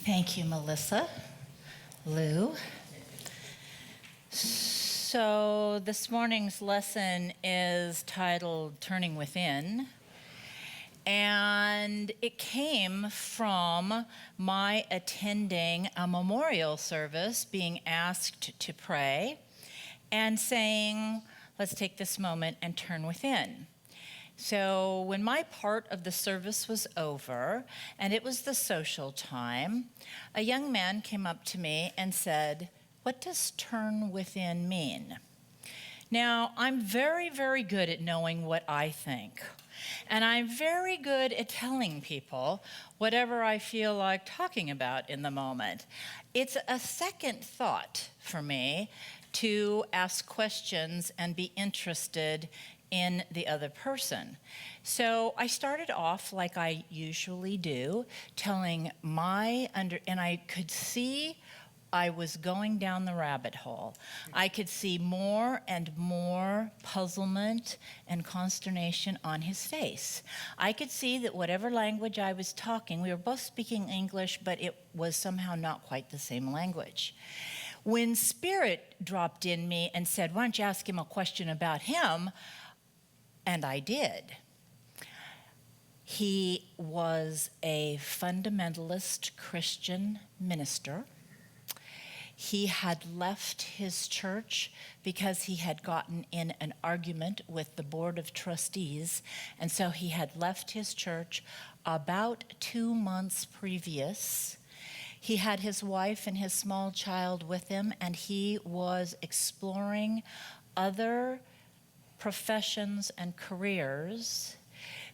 Thank you, Melissa. Lou. So this morning's lesson is titled Turning Within, and it came from my attending a memorial service, being asked to pray and saying, let's take this moment and turn within. So when my part of the service was over and it was the social time, a young man came up to me and said, "What does turn within mean?" Now, I'm very, very good at knowing what I think. And I'm very good at telling people whatever I feel like talking about in the moment. It's a second thought for me to ask questions and be interested in the other person. So I started off like I usually do, telling and I could see I was going down the rabbit hole. I could see more and more puzzlement and consternation on his face. I could see that whatever language I was talking, we were both speaking English, but it was somehow not quite the same language. When Spirit dropped in me and said, "Why don't you ask him a question about him?" And I did. He was a fundamentalist Christian minister. He had left his church because he had gotten in an argument with the board of trustees, and so he had left his church about 2 months previous. He had his wife and his small child with him, and he was exploring other professions and careers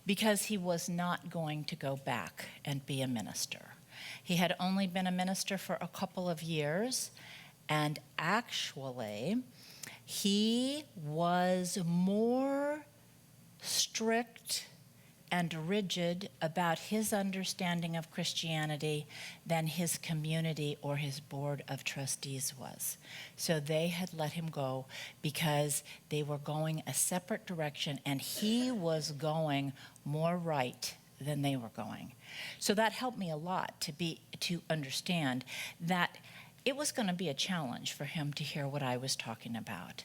because he was not going to go back and be a minister. He had only been a minister for a couple of years, and actually, he was more strict and rigid about his understanding of Christianity than his community or his board of trustees was. So they had let him go because they were going a separate direction, and he was going more right than they were going. So that helped me a lot to understand that it was going to be a challenge for him to hear what I was talking about.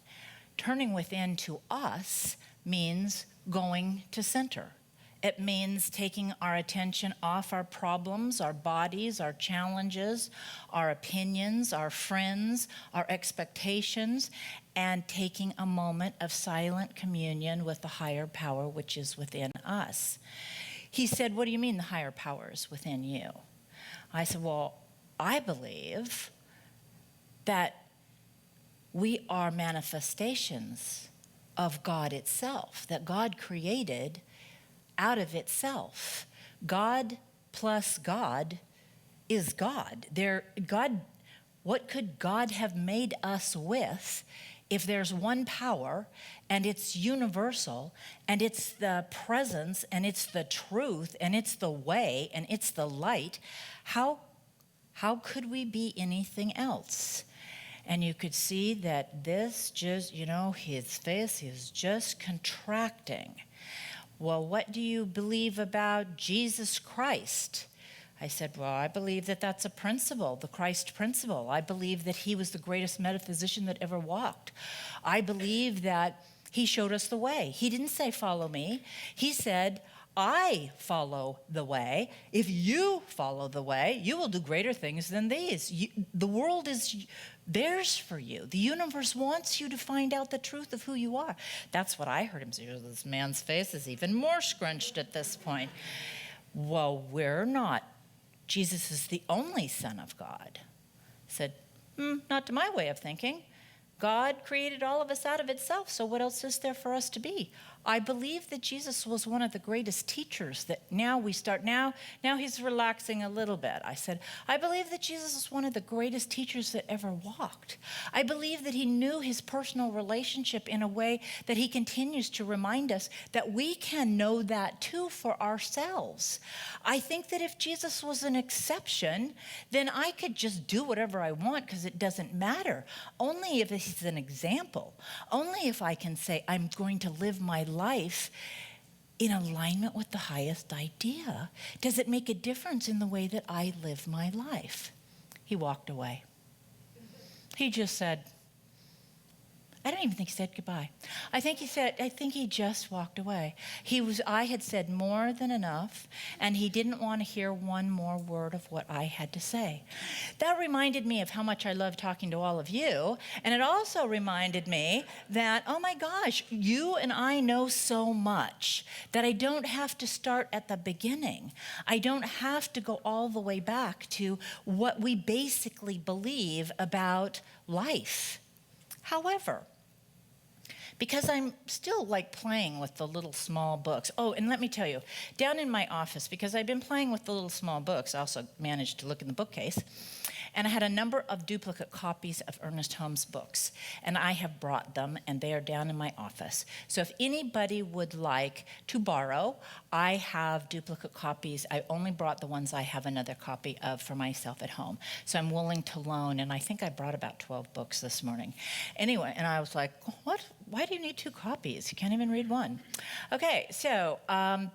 Turning within to us means going to center. It means taking our attention off our problems, our bodies, our challenges, our opinions, our friends, our expectations, and taking a moment of silent communion with the higher power which is within us. He said, "What do you mean the higher power is within you?" I said, "Well, I believe that we are manifestations of God itself, that God created out of itself. God plus God is God. What could God have made us with if there's one power and it's universal and it's the presence and it's the truth and it's the way and it's the light? How could we be anything else?" And you could see that this just, his face is just contracting. "Well, what do you believe about Jesus Christ?" I said, "Well, I believe that that's a principle, the Christ principle. I believe that he was the greatest metaphysician that ever walked. I believe that he showed us the way. He didn't say, 'Follow me.' He said, 'I follow the way. If you follow the way, you will do greater things than these.' The world is theirs for you. The universe wants you to find out the truth of who you are." That's what I heard him say. This man's face is even more scrunched at this point. "Well, we're not. Jesus is the only Son of God." I said, "Not to my way of thinking. God created all of us out of itself, so what else is there for us to be? I believe that Jesus was one of the greatest teachers that now he's relaxing a little bit. I said, "I believe that Jesus is one of the greatest teachers that ever walked. I believe that he knew his personal relationship in a way that he continues to remind us that we can know that too for ourselves. I think that if Jesus was an exception, then I could just do whatever I want because it doesn't matter. Only if he's an example, only if I can say I'm going to live my life in alignment with the highest idea? Does it make a difference in the way that I live my life? He walked away. He just said, I don't even think he said goodbye. I think he just walked away. I had said more than enough, and he didn't want to hear one more word of what I had to say. That reminded me of how much I love talking to all of you, and it also reminded me that, oh my gosh, you and I know so much that I don't have to start at the beginning. I don't have to go all the way back to what we basically believe about life. However, because I'm still like playing with the little small books. Oh, and let me tell you, down in my office, because I've been playing with the little small books, I also managed to look in the bookcase, and I had a number of duplicate copies of Ernest Holmes' books, and I have brought them, and they are down in my office. So if anybody would like to borrow, I have duplicate copies. I only brought the ones I have another copy of for myself at home. So I'm willing to loan, and I think I brought about 12 books this morning. Anyway, and I was like, what? Why do you need 2 copies? You can't even read one. Okay, so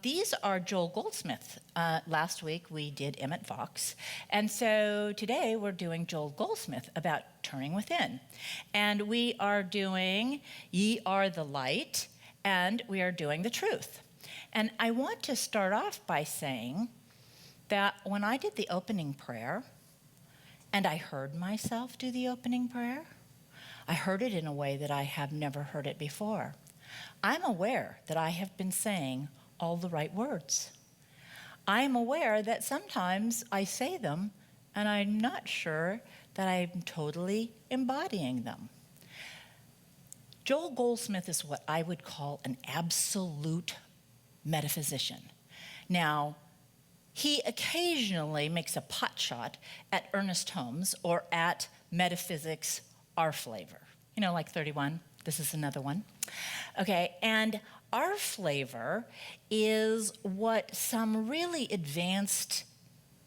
these are Joel Goldsmith. Last week we did Emmett Fox, and so today we're doing Joel Goldsmith about turning within. And we are doing Ye Are the Light, and we are doing the truth. And I want to start off by saying that when I did the opening prayer, and I heard myself do the opening prayer, I heard it in a way that I have never heard it before. I'm aware that I have been saying all the right words. I'm aware that sometimes I say them and I'm not sure that I'm totally embodying them. Joel Goldsmith is what I would call an absolute metaphysician. Now, he occasionally makes a pot shot at Ernest Holmes or at metaphysics, our flavor. You know, like 31. This is another one. Okay, and our flavor is what some really advanced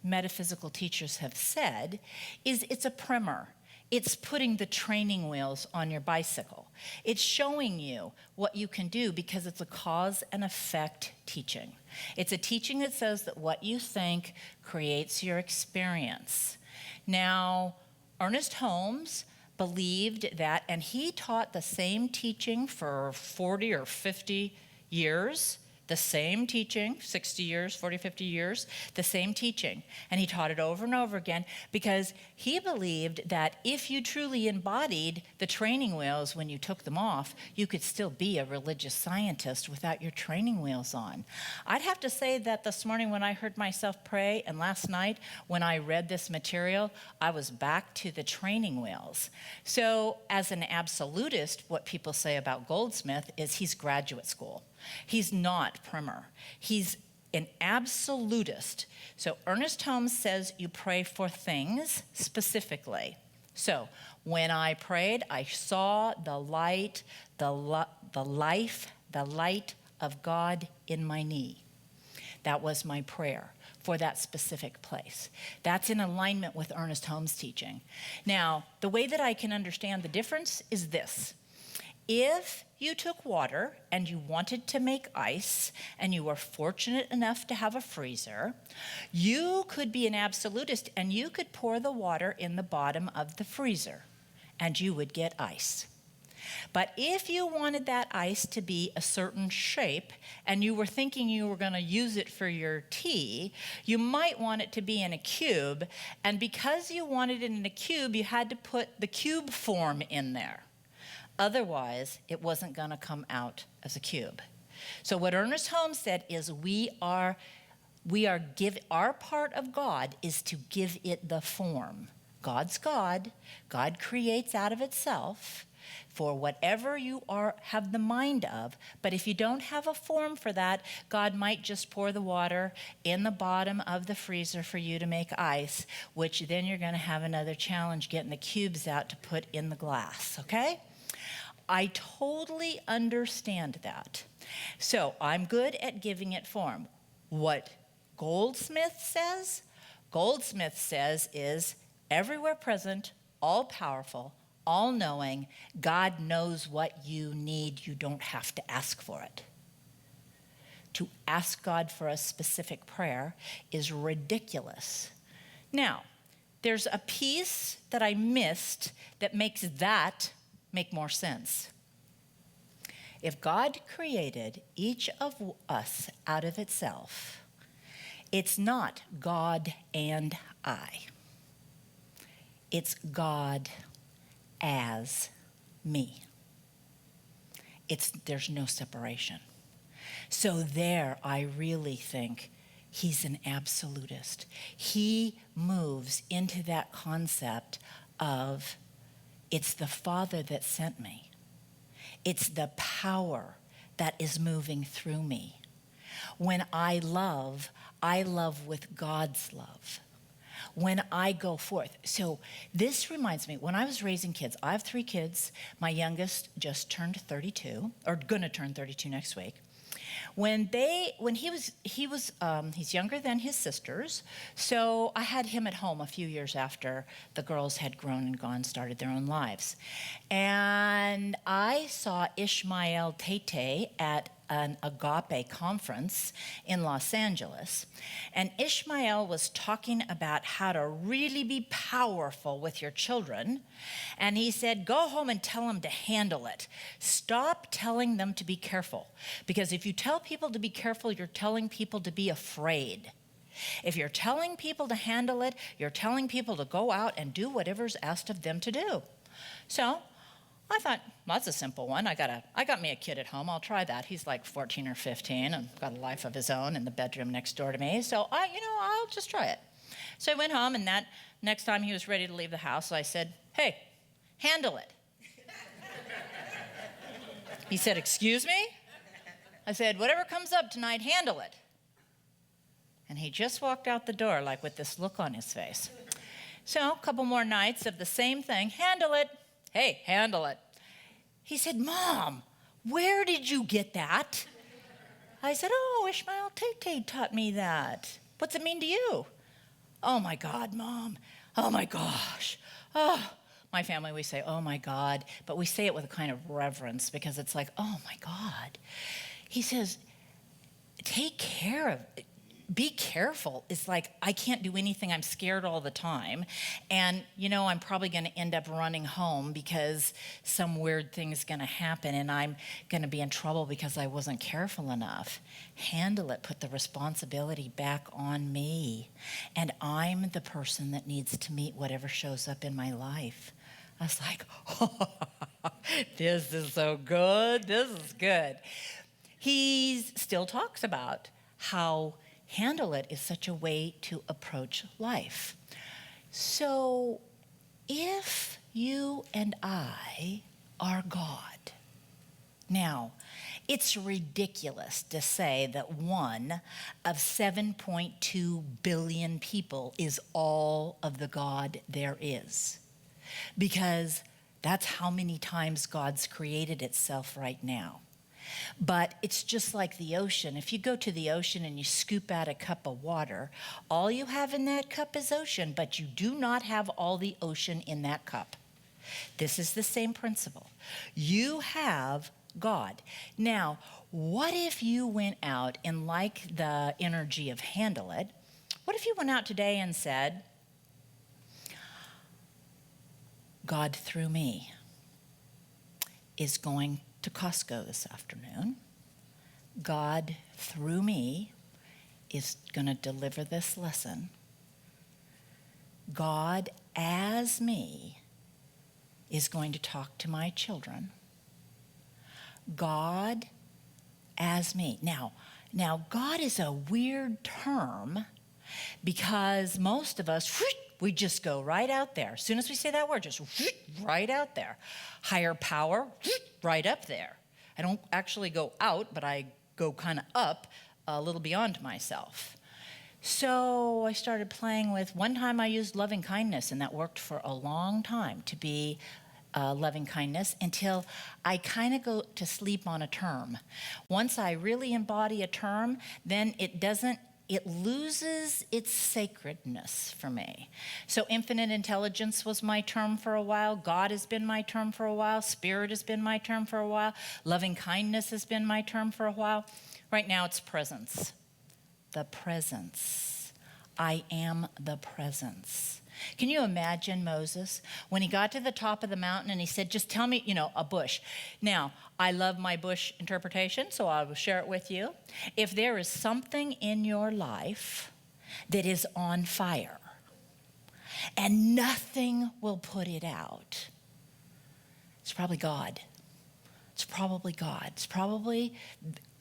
metaphysical teachers have said is it's a primer. It's putting the training wheels on your bicycle. It's showing you what you can do because it's a cause and effect teaching. It's a teaching that says that what you think creates your experience. Now, Ernest Holmes believed that, and he taught the same teaching for 40 or 50 years, the same teaching, 60 years, 40, 50 years, the same teaching. And he taught it over and over again because he believed that if you truly embodied the training wheels when you took them off, you could still be a religious scientist without your training wheels on. I'd have to say that this morning when I heard myself pray, and last night when I read this material, I was back to the training wheels. So as an absolutist, what people say about Goldsmith is he's graduate school. He's not primer. He's an absolutist. So Ernest Holmes says you pray for things specifically. So when I prayed, I saw the light, the life, the light of God in my knee. That was my prayer for that specific place. That's in alignment with Ernest Holmes' teaching. Now, the way that I can understand the difference is this. If you took water and you wanted to make ice and you were fortunate enough to have a freezer, you could be an absolutist and you could pour the water in the bottom of the freezer and you would get ice. But if you wanted that ice to be a certain shape and you were thinking you were going to use it for your tea, you might want it to be in a cube, and because you wanted it in a cube, you had to put the cube form in there. Otherwise, it wasn't going to come out as a cube. So what Ernest Holmes said is our part of God is to give it the form. God's God. God creates out of itself for whatever you have the mind of. But if you don't have a form for that, God might just pour the water in the bottom of the freezer for you to make ice, which then you're going to have another challenge getting the cubes out to put in the glass, okay? I totally understand that. So I'm good at giving it form. What Goldsmith says is everywhere present, all powerful, all knowing. God knows what you need. You don't have to ask for it. to ask God for a specific prayer is ridiculous. Now, there's a piece that I missed that makes that make more sense. If God created each of us out of itself, it's not God and I. It's God as me. There's no separation. So there, I really think he's an absolutist. He moves into that concept of it's the Father that sent me. It's the power that is moving through me. When I love with God's love. When I go forth. So this reminds me, when I was raising kids, I have 3 kids. My youngest just turned 32, or gonna turn 32 next week. He's younger than his sisters, so I had him at home a few years after the girls had grown and started their own lives. And I saw Ishmael Tate at an agape conference in Los Angeles. And Ishmael was talking about how to really be powerful with your children. And he said, go home and tell them to handle it. Stop telling them to be careful. Because if you tell people to be careful, you're telling people to be afraid. If you're telling people to handle it, you're telling people to go out and do whatever's asked of them to do. So I thought, well, that's a simple one. I got me a kid at home. I'll try that. He's like 14 or 15 and got a life of his own in the bedroom next door to me. So I'll just try it. So I went home, and that next time he was ready to leave the house, I said, hey, handle it. He said, excuse me? I said, whatever comes up tonight, handle it. And he just walked out the door like with this look on his face. So a couple more nights of the same thing, handle it. Hey, handle it. He said, Mom, where did you get that? I said, oh, Ishmael Tate taught me that. What's it mean to you? Oh, my God, Mom. Oh, my gosh. Oh, my family, we say, oh, my God. But we say it with a kind of reverence because it's like, oh, my God. He says, take care of it. Be careful. It's like, I can't do anything. I'm scared all the time. And, I'm probably going to end up running home because some weird thing's going to happen and I'm going to be in trouble because I wasn't careful enough. Handle it. Put the responsibility back on me. And I'm the person that needs to meet whatever shows up in my life. I was like, oh, this is so good. This is good. He still talks about how handle it is such a way to approach life. So if you and I are God, now it's ridiculous to say that one of 7.2 billion people is all of the God there is, because that's how many times God's created itself right now. But it's just like the ocean. If you go to the ocean and you scoop out a cup of water, all you have in that cup is ocean, but you do not have all the ocean in that cup. This is the same principle. You have God. Now, what if you went out and, like the energy of handle it, what if you went out today and said, God through me is going to Costco this afternoon. God, through me, is going to deliver this lesson. God, as me, is going to talk to my children. God, as me. Now, God is a weird term because most of us, we just go right out there. As soon as we say that word, just right out there. Higher power, right up there. I don't actually go out, but I go kind of up a little beyond myself. So I started playing with, one time I used loving kindness, and that worked for a long time to be loving kindness until I kind of go to sleep on a term. Once I really embody a term, then it loses its sacredness for me. So infinite intelligence was my term for a while. God has been my term for a while. Spirit has been my term for a while. Loving kindness has been my term for a while. Right now it's presence. The presence. I am the presence. Can you imagine Moses when he got to the top of the mountain and he said, just tell me, a bush. Now, I love my bush interpretation, so I will share it with you. If there is something in your life that is on fire and nothing will put it out, it's probably God. It's probably God. It's probably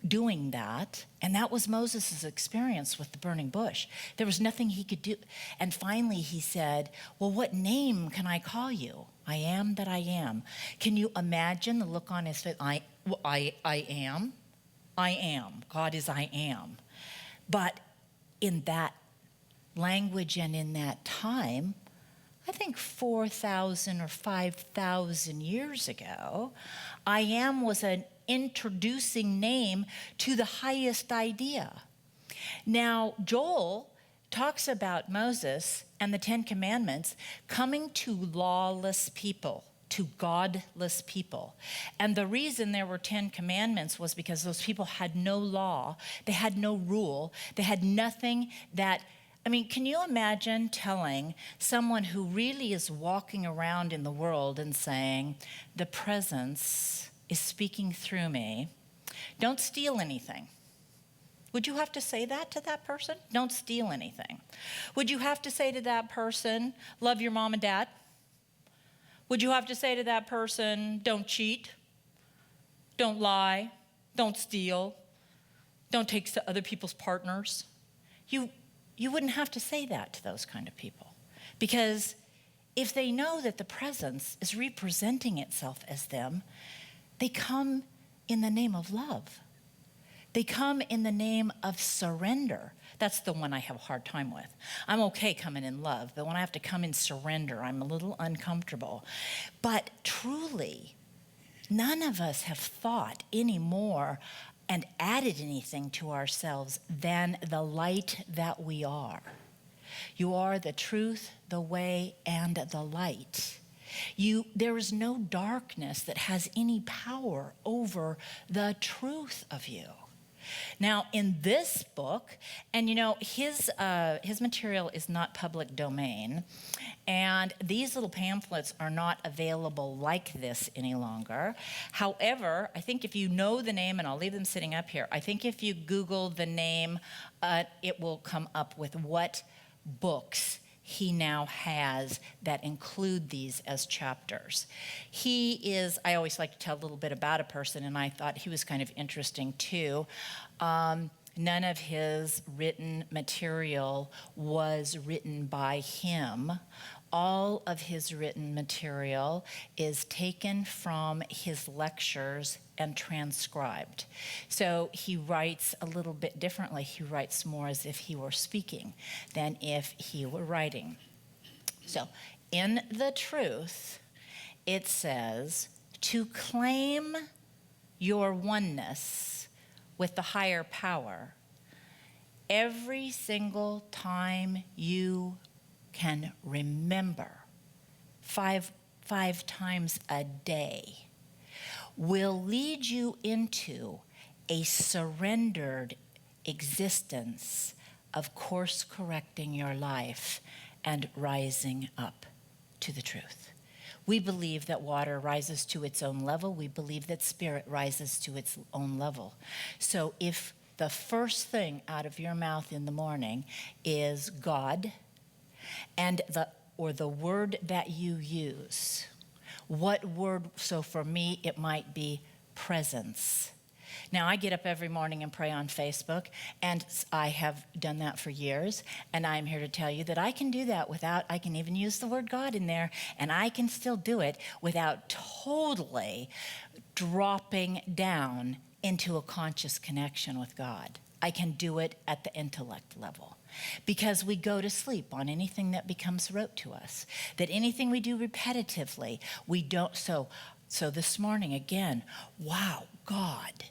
doing that. And that was Moses' experience with the burning bush. There was nothing he could do. And finally he said, well, what name can I call you? I am that I am. Can you imagine the look on his face? I am. I am. God is I am. But in that language and in that time, I think 4,000 or 5,000 years ago, I am was an introducing name to the highest idea. Now, Joel talks about Moses and the Ten Commandments coming to lawless people, to godless people. And the reason there were 10 commandments was because those people had no law, they had no rule, they had nothing that, can you imagine telling someone who really is walking around in the world and saying, the presence is speaking through me, don't steal anything? Would you have to say that to that person? Don't steal anything. Would you have to say to that person, love your mom and dad? Would you have to say to that person, don't cheat, don't lie, don't steal, don't take other people's partners? You wouldn't have to say that to those kind of people, because if they know that the presence is representing itself as them, they come in the name of love. They come in the name of surrender. That's the one I have a hard time with. I'm okay coming in love, but when I have to come in surrender, I'm a little uncomfortable. But truly, none of us have thought anymore and added anything to ourselves than the light that we are. You are the truth, the way, and the light. There is no darkness that has any power over the truth of you. Now, in this book, and his material is not public domain, and these little pamphlets are not available like this any longer. However, I think if you know the name, and I'll leave them sitting up here, I think if you Google the name, it will come up with what books he now has that include these as chapters. I always like to tell a little bit about a person, and I thought he was kind of interesting too. None of his written material was written by him. All of his written material is taken from his lectures and transcribed. So he writes a little bit differently. He writes more as if he were speaking than if he were writing. So in the truth, it says, to claim your oneness with the higher power, every single time you can remember, five times a day, will lead you into a surrendered existence of course correcting your life and rising up to the truth. We believe that water rises to its own level. We believe that spirit rises to its own level. So if the first thing out of your mouth in the morning is God, and the word that you use, what word? So for me, it might be presence. Now, I get up every morning and pray on Facebook, and I have done that for years, and I'm here to tell you that I can do that I can even use the word God in there, and I can still do it without totally dropping down into a conscious connection with God. I can do it at the intellect level, because we go to sleep on anything that becomes rote to us, that anything we do repetitively, we don't. So this morning, again, wow, God.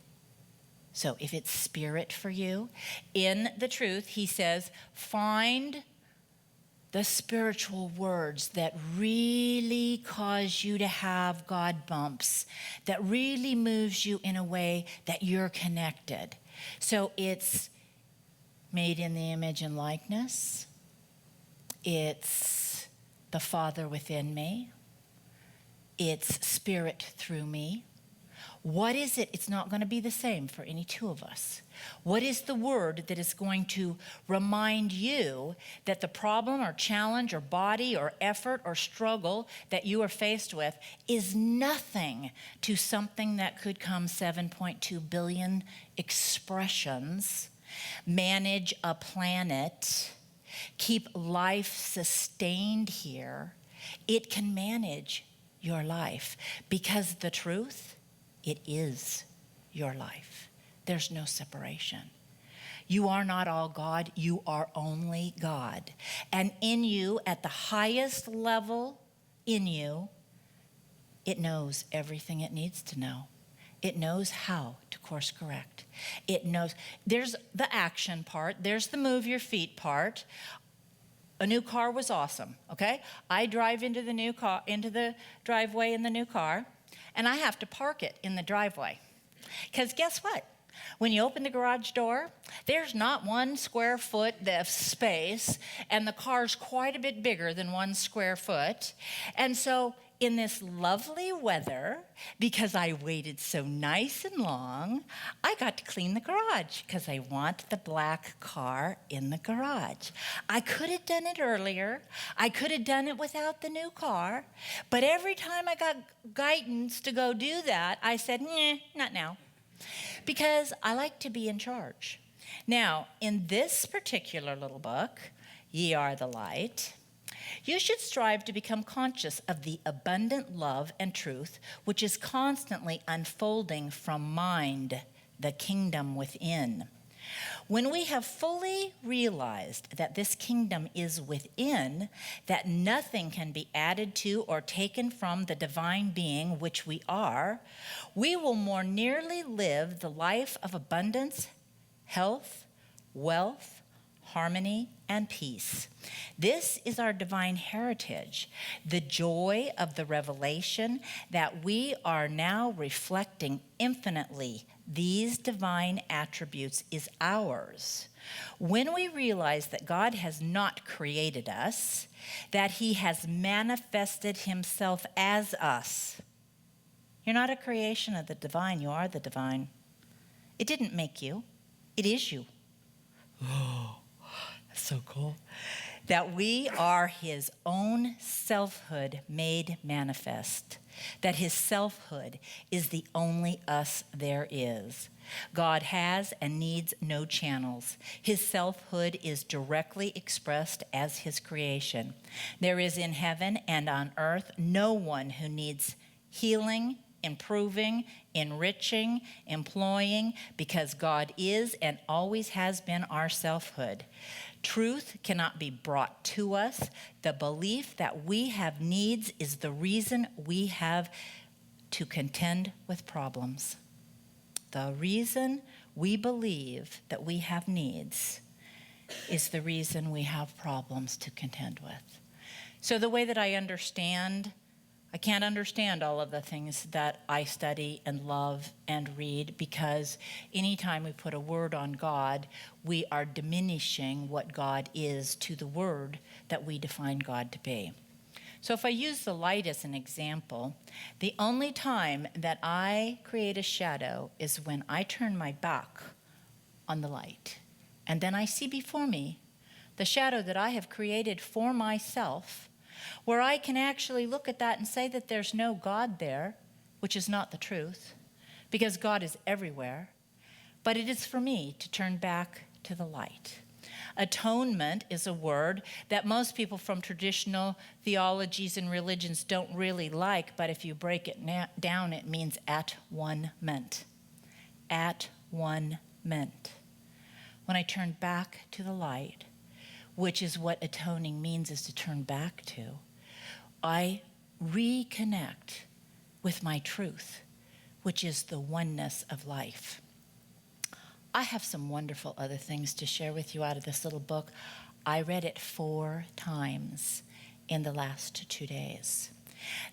So if it's spirit for you, in the truth, he says, find the spiritual words that really cause you to have God bumps, that really moves you in a way that you're connected. So it's made in the image and likeness. It's the Father within me. It's Spirit through me. What is it? It's not going to be the same for any two of us. What is the word that is going to remind you that the problem or challenge or body or effort or struggle that you are faced with is nothing to something that could come 7.2 billion expressions, manage a planet, keep life sustained here? It can manage your life because the truth, it is your life. There's no separation. You are not all God, you are only God. And in you, at the highest level in you, it knows everything it needs to know. It knows how to course correct. It knows, there's the action part, there's the move your feet part. A new car was awesome, okay? I drive into the driveway in the new car, and I have to park it in the driveway. Because guess what? When you open the garage door, there's not 1 square foot of space, and the car's quite a bit bigger than 1 square foot. And so in this lovely weather, because I waited so nice and long, I got to clean the garage because I want the black car in the garage. I could have done it earlier. I could have done it without the new car. But every time I got guidance to go do that, I said, not now. Because I like to be in charge. Now, in this particular little book, Ye Are the Light, you should strive to become conscious of the abundant love and truth which is constantly unfolding from mind, the kingdom within. When we have fully realized that this kingdom is within, that nothing can be added to or taken from the divine being which we are, we will more nearly live the life of abundance, health, wealth, harmony, and peace. This is our divine heritage, the joy of the revelation that we are now reflecting infinitely. These divine attributes is ours. When we realize that God has not created us, that he has manifested himself as us. You're not a creation of the divine, you are the divine. It didn't make you, it is you. Oh, that's so cool. That we are his own selfhood made manifest. That his selfhood is the only us there is. God has and needs no channels. His selfhood is directly expressed as his creation. There is in heaven and on earth no one who needs healing, improving, enriching, employing, because God is and always has been our selfhood. Truth cannot be brought to us. The belief that we have needs is the reason we have to contend with problems. The reason we believe that we have needs is the reason we have problems to contend with. So the way that I can't understand all of the things that I study and love and read, because anytime we put a word on God, we are diminishing what God is to the word that we define God to be. So if I use the light as an example, the only time that I create a shadow is when I turn my back on the light. And then I see before me the shadow that I have created for myself, where I can actually look at that and say that there's no God there, which is not the truth, because God is everywhere, but it is for me to turn back to the light. Atonement is a word that most people from traditional theologies and religions don't really like, but if you break it down, it means at one meant. At one meant. When I turn back to the light, which is what atoning means, is to turn back to, I reconnect with my truth, which is the oneness of life. I have some wonderful other things to share with you out of this little book. I read it 4 times in the last 2 days.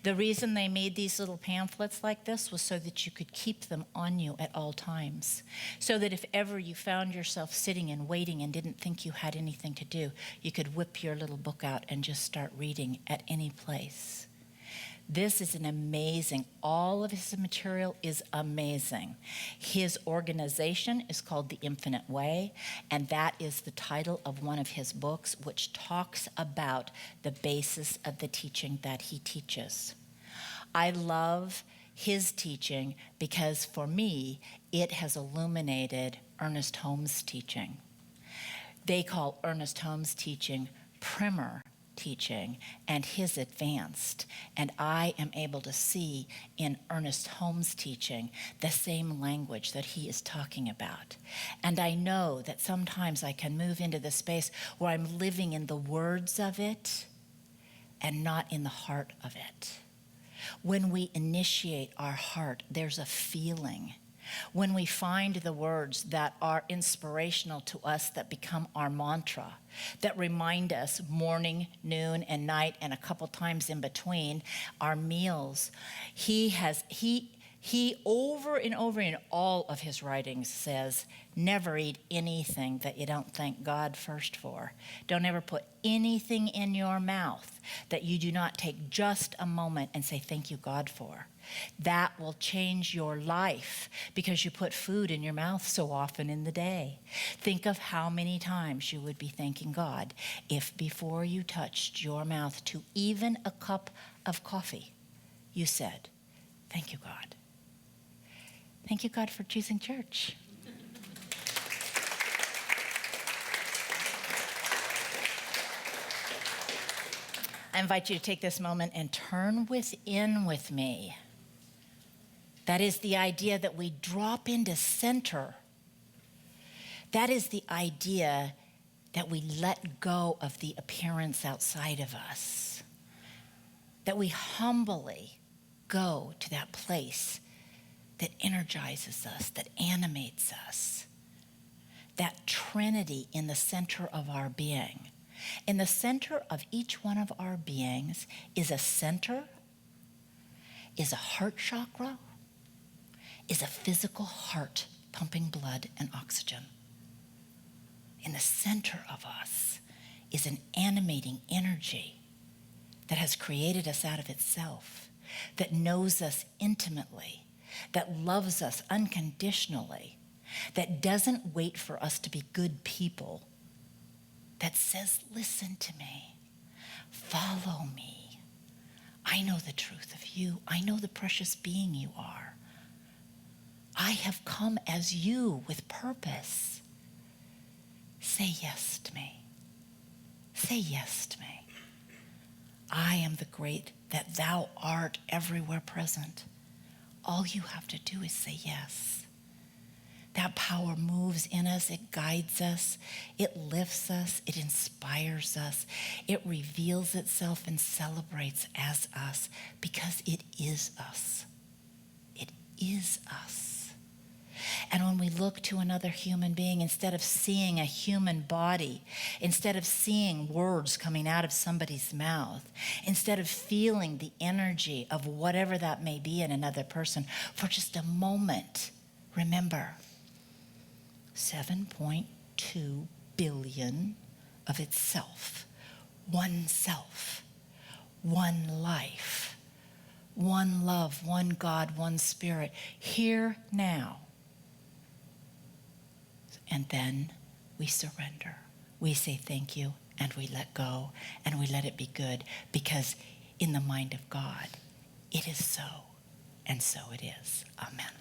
The reason they made these little pamphlets like this was so that you could keep them on you at all times. So that if ever you found yourself sitting and waiting and didn't think you had anything to do, you could whip your little book out and just start reading at any place. This is an amazing, all of his material is amazing. His organization is called The Infinite Way, and that is the title of one of his books, which talks about the basis of the teaching that he teaches. I love his teaching because for me, it has illuminated Ernest Holmes' teaching. They call Ernest Holmes' teaching primer teaching and his advanced, and I am able to see in Ernest Holmes' teaching the same language that he is talking about. And I know that sometimes I can move into the space where I'm living in the words of it and not in the heart of it. When we initiate our heart, there's a feeling. When we find the words that are inspirational to us, that become our mantra, that remind us morning, noon, and night, and a couple times in between our meals, he over and over in all of his writings says, never eat anything that you don't thank God first for. Don't ever put anything in your mouth that you do not take just a moment and say thank you, God, for. That will change your life because you put food in your mouth so often in the day. Think of how many times you would be thanking God if before you touched your mouth to even a cup of coffee, you said, thank you, God. Thank you, God, for choosing church. I invite you to take this moment and turn within with me. That is the idea that we drop into center. That is the idea that we let go of the appearance outside of us. That we humbly go to that place that energizes us, that animates us. That Trinity in the center of our being. In the center of each one of our beings is a center, is a heart chakra, is a physical heart pumping blood and oxygen. In the center of us is an animating energy that has created us out of itself, that knows us intimately, that loves us unconditionally, that doesn't wait for us to be good people, that says, listen to me, follow me. I know the truth of you. I know the precious being you are. I have come as you with purpose. Say yes to me. Say yes to me. I am the great that thou art everywhere present. All you have to do is say yes. That power moves in us, it guides us, it lifts us, it inspires us, it reveals itself and celebrates as us because it is us. It is us. And when we look to another human being, instead of seeing a human body, instead of seeing words coming out of somebody's mouth, instead of feeling the energy of whatever that may be in another person, for just a moment, remember, 7.2 billion of itself, one self, one life, one love, one God, one spirit, here now. And then we surrender. We say thank you, and we let go, and we let it be good, because in the mind of God, it is so, and so it is. Amen.